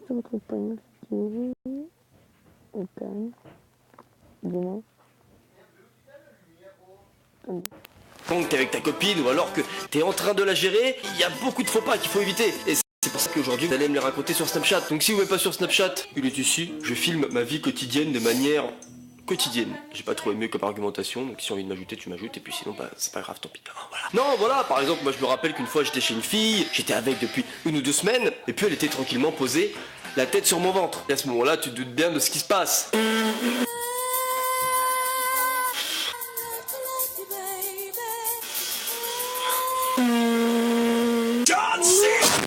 sur votre espagnol. Ok. Dis-moi. Quand t'es avec ta copine ou alors que t'es en train de la gérer, il y a beaucoup de faux pas qu'il faut éviter. Et c'est pour ça qu'aujourd'hui vous allez me les raconter sur Snapchat. Donc si vous n'êtes pas sur Snapchat, il est ici. Je filme ma vie quotidienne de manière quotidienne. J'ai pas trouvé mieux comme argumentation, donc si tu as envie de m'ajouter, tu m'ajoutes, et puis sinon bah c'est pas grave, tant pis. Voilà. Non voilà, par exemple, moi je me rappelle qu'une fois j'étais chez une fille, j'étais avec depuis 1 ou 2 semaines, et puis elle était tranquillement posée, la tête sur mon ventre. Et à ce moment-là, tu te doutes bien de ce qui se passe.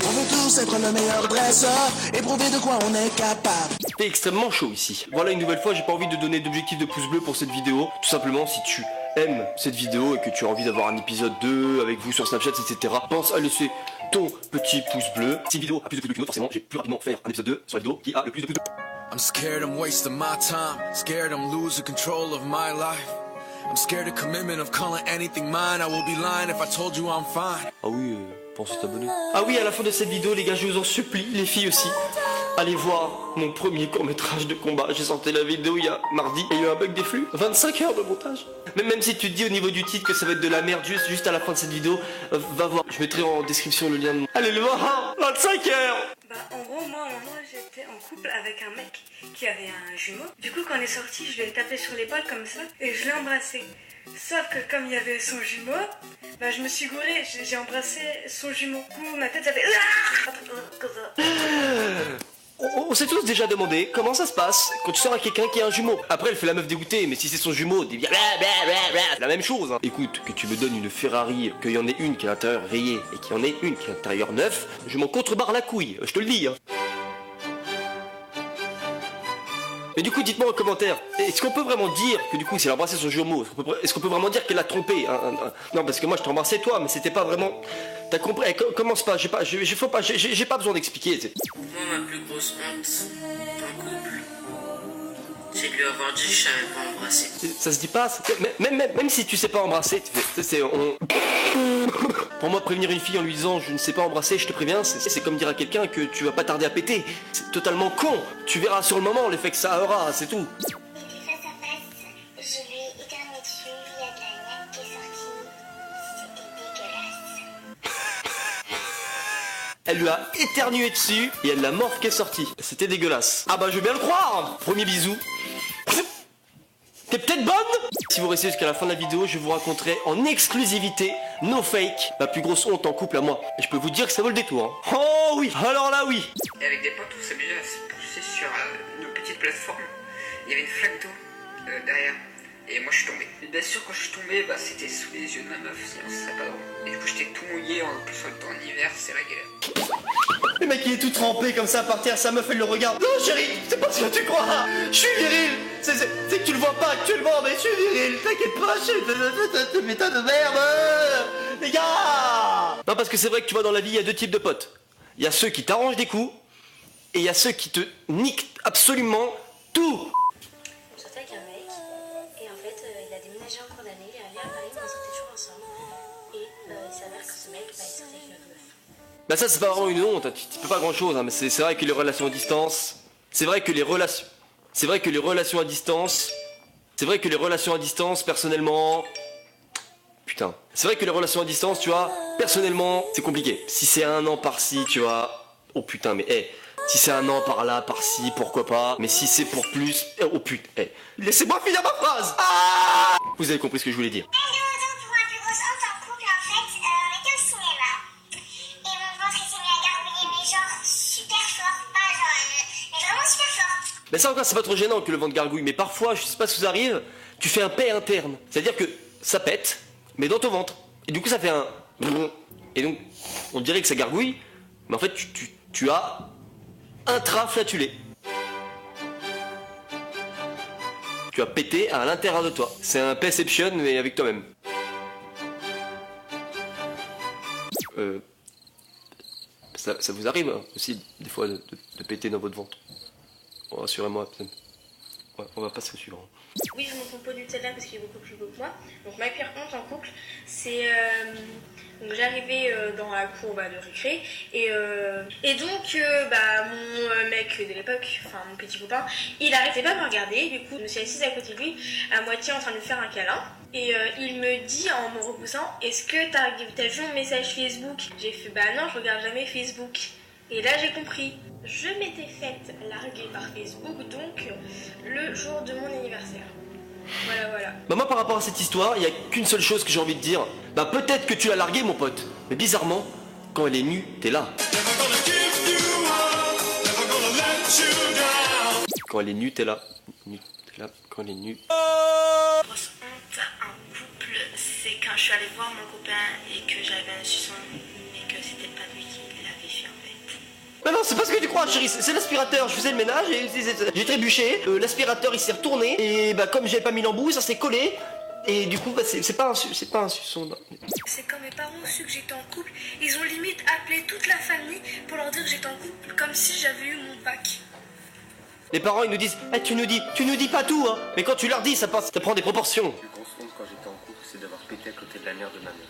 On veut tous être le meilleur dresseur et prouver de quoi on est capable. C'est extrêmement chaud ici. Voilà, une nouvelle fois, j'ai pas envie de donner d'objectif de pouce bleu pour cette vidéo. Tout simplement, si tu aimes cette vidéo et que tu as envie d'avoir un épisode 2 avec vous sur Snapchat, etc., pense à laisser ton petit pouce bleu. Si une vidéo a plus de vues qu'une autre, forcément, j'ai plus rapidement faire un épisode 2 sur la vidéo qui a le plus de pouces bleus. I'm scared I'm wasting my time, scared I'm losing control of my life. I'm scared of commitment, of calling anything mine. I will be lying if I told you I'm fine. Ah oui, pense à t'abonner. Ah oui, à la fin de cette vidéo, les gars, je vous en supplie, les filles aussi, allez voir mon premier court-métrage de combat. J'ai sorti la vidéo il y a mardi et il y a eu un bug des flux. 25 heures de montage. Même si tu te dis au niveau du titre que ça va être de la merde juste à la fin de cette vidéo, va voir. Je mettrai en description le lien de... Allez le voir, 25 heures. Bah en gros moi j'étais en couple avec un mec qui avait un jumeau. Du coup quand on est sorti je lui ai tapé sur l'épaule comme ça et je l'ai embrassé. Sauf que comme il y avait son jumeau, bah je me suis gourée, j'ai embrassé son jumeau. Du coup ma tête ça fait... On s'est tous déjà demandé comment ça se passe quand tu sors avec quelqu'un qui a un jumeau. Après elle fait la meuf dégoûtée, mais si c'est son jumeau, c'est la même chose hein. Écoute, que tu me donnes une Ferrari, qu'il y en ait une qui est à l'intérieur rayée et qu'il y en ait une qui est à l'intérieur neuf, je m'en contrebarre la couille, je te le dis hein. Mais du coup, dites-moi en commentaire, est-ce qu'on peut vraiment dire que du coup, si elle a embrassé son jumeau, est-ce qu'on peut vraiment dire qu'elle l'a trompé hein? Non, parce que moi, je t'ai embrassé toi, mais c'était pas vraiment... T'as compris? Commence pas, j'ai pas besoin d'expliquer. Moi, ma plus grosse honte en couple, c'est de lui avoir dit que je savais pas embrasser. Ça se dit pas, même si tu sais pas embrasser, Pour moi, prévenir une fille en lui disant je ne sais pas embrasser, je te préviens, c'est comme dire à quelqu'un que tu vas pas tarder à péter. C'est totalement con. Tu verras sur le moment l'effet que ça aura, c'est tout. Et puis face à face, je lui ai éternué dessus, il y a de la niaque qui est sortie. C'était dégueulasse. Elle lui a éternué dessus et elle l'a morve qui est sortie. C'était dégueulasse. Ah bah je veux bien le croire. Premier bisou. T'es peut-être bonne? Si vous restez jusqu'à la fin de la vidéo, je vous raconterai en exclusivité, no fake, ma plus grosse honte en couple à moi. Et je peux vous dire que ça vaut le détour. Hein. Oh oui, alors là oui. Et avec des potes, on s'amusait à se pousser sur nos petites plateformes. Il y avait une flaque d'eau derrière. Et moi je suis tombé. Et bien sûr quand je suis tombé, bah c'était sous les yeux de ma meuf, sinon ce serait pas drôle. Et du coup j'étais tout mouillé, en plus on était en hiver, c'est la galère. Le mec il est tout trempé comme ça par terre, sa meuf elle le regarde. Non chérie, c'est pas ce que tu crois. Je suis viril. C'est que tu le vois pas actuellement, mais je suis viril. T'inquiète pas, je suis une méthode de merde. Les gars. Non parce que c'est vrai que tu vois dans la vie il y a 2 types de potes. Il y a ceux qui t'arrangent des coups et il y a ceux qui te niquent absolument tout. On sortait avec un mec et en fait il a déménagé en cours d'année, il est arrivé à Paris, on sortait toujours ensemble et il s'avère que ce mec il sortait avec une autre meuf. Bah ça c'est pas vraiment une honte, tu peux pas grand chose, hein, mais c'est vrai que les relations à distance, c'est vrai que les relations à distance, personnellement, putain, c'est vrai que les relations à distance, tu vois, personnellement, c'est compliqué. Si c'est 1 an par-ci, tu vois, oh putain, mais si c'est 1 an par-là, par-ci, pourquoi pas, mais si c'est pour plus, oh putain, laissez-moi finir ma phrase. Ah, vous avez compris ce que je voulais dire. Mais ça encore c'est pas trop gênant que le ventre gargouille, mais parfois, je sais pas si ça arrive, tu fais un paix interne. C'est-à-dire que ça pète, mais dans ton ventre. Et du coup ça fait un... Et donc, on dirait que ça gargouille, mais en fait tu as intraflatulé. Tu as pété à l'intérieur de toi. C'est un perception mais avec toi-même. Ça vous arrive hein, aussi des fois de péter dans votre ventre. Oh, rassurez-moi, ouais, on va passer au suivant. Oui, je monte mon pot Nutella parce qu'il est beaucoup plus beau que moi. Donc ma pire honte en couple, c'est... donc j'arrivais dans la cour de récré et donc mon mon mec de l'époque, enfin mon petit copain, il arrêtait pas de me regarder. Du coup, je me suis assise à côté de lui, à moitié en train de lui faire un câlin. Et il me dit en me repoussant, est-ce que t'as vu mon message Facebook? J'ai fait, bah non, je regarde jamais Facebook. Et là j'ai compris, je m'étais faite larguer par Facebook, donc le jour de mon anniversaire. Voilà. Bah moi par rapport à cette histoire, il y a qu'une seule chose que j'ai envie de dire. Bah peut-être que tu l'as larguée mon pote, mais bizarrement, quand elle est nue, t'es là. Quand elle est nue, t'es là. T'es là, quand elle est nue. Grosse honte en couple, c'est quand je suis allée voir mon copain et que j'avais un suçon, mais que c'était pas lui qui l'avait fait en fait. Mais non, c'est pas ce que tu crois, chérie, c'est l'aspirateur. Je faisais le ménage et j'ai trébuché. L'aspirateur il s'est retourné et bah comme j'avais pas mis l'embout, ça s'est collé. Et du coup, bah, c'est pas un suçon. C'est quand mes parents ont su que j'étais en couple, ils ont limite appelé toute la famille pour leur dire que j'étais en couple, comme si j'avais eu mon bac. Les parents ils nous disent, eh, tu nous dis pas tout, hein. Mais quand tu leur dis, ça prend des proportions. La plus grosse honte quand j'étais en couple, c'est d'avoir pété à côté de la mère de ma mère.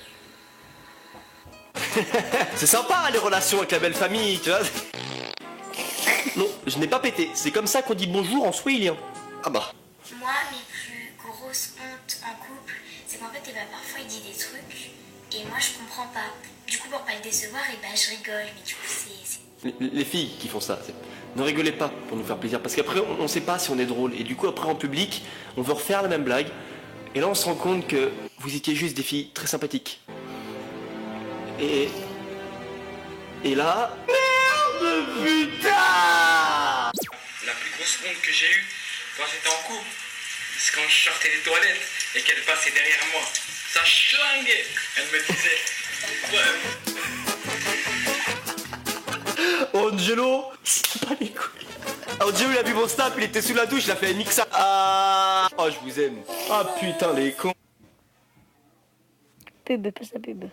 C'est sympa les relations avec la belle famille, tu vois. Non, je n'ai pas pété. C'est comme ça qu'on dit bonjour en swahilien. Ah bah. Moi, mes plus grosses hontes en couple, c'est qu'en fait, parfois il dit des trucs et moi je comprends pas. Du coup, pour pas le décevoir, je rigole, mais du coup, c'est... Les filles qui font ça, ne rigolez pas pour nous faire plaisir, parce qu'après on sait pas si on est drôle, et du coup après en public, on veut refaire la même blague, et là on se rend compte que vous étiez juste des filles très sympathiques. Et là... Merde putain! La plus grosse honte que j'ai eue quand j'étais en couple, c'est quand je sortais des toilettes et qu'elle passait derrière moi. Ça schlinguait. Elle me disait, ouais. Angelo, c'est pas les couilles. Angelo il a vu mon snap, il était sous la douche, il a fait nique ça. Ah, oh je vous aime. Ah putain les cons. Pub, pas sa pub.